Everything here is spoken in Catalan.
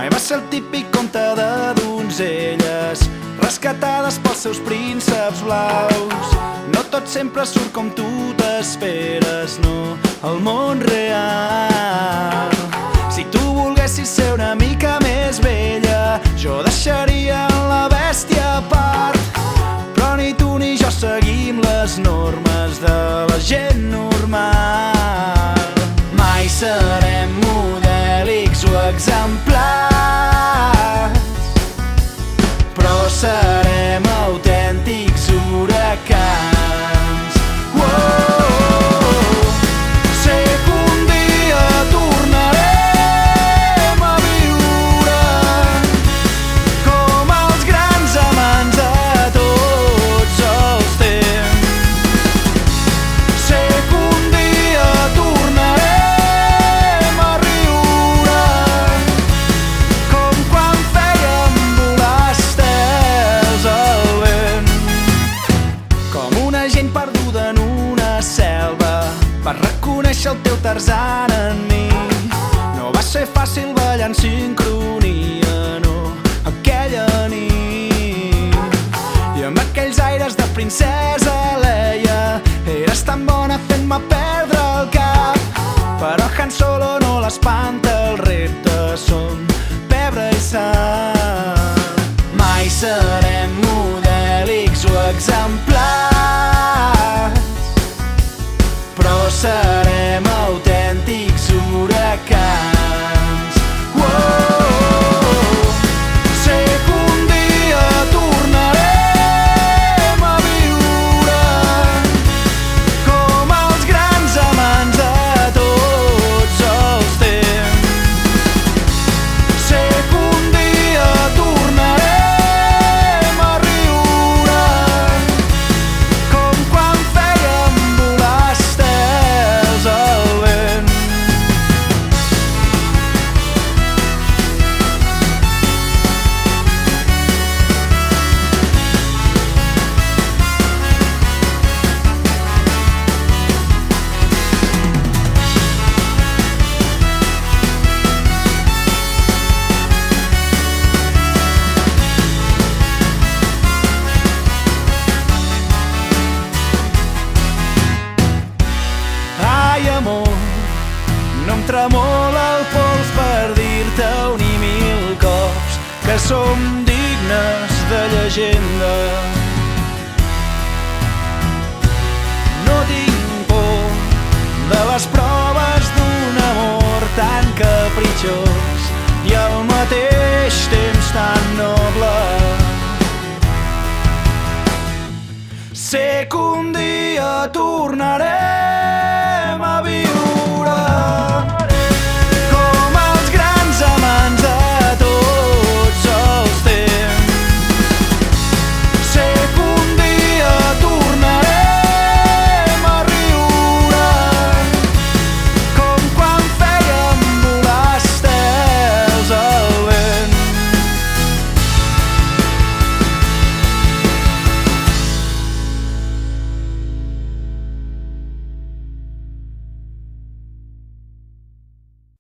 Mai va ser el típic conte de donzelles rescatades pels seus prínceps blaus. No tot sempre surt com tu t'esperes, no, el món real. Si tu volguessis ser una mica més vella, jo deixaria la bèstia a part. Però ni tu ni jo seguim les normes de la gent normal. Mai serem modèlics o exemplars, però serem autèntics huracans. Sé que un dia tornarem a viure com els grans amants de tots els temps. Sé que un dia tornarem a riure com quan fèiem volar estels al vent. Com una gent perduda en una selva, vas reconèixer el teu Tarzan en mi. No va ser fàcil ballar en sincronia, no, aquella nit. I amb aquells aires de princesa Leia eres tan bona fent-me perdre el cap. Però Han Solo no l'espanta, els reptes són pebre i sal. Mai serem modèlics o exemplars, però serem autèntics huracans. Sé que un dia tornarem a viure com els grans amants de tots els temps. Sé que un dia tornarem a riure com quan fèiem volar estels al vent. Ai, amor, no em tremola el pols per dir-te un i mil cops que som dignes de llegenda. No tinc por de les proves d'un amor tan capritxós i al mateix temps tan noble. Sé que un dia tornarem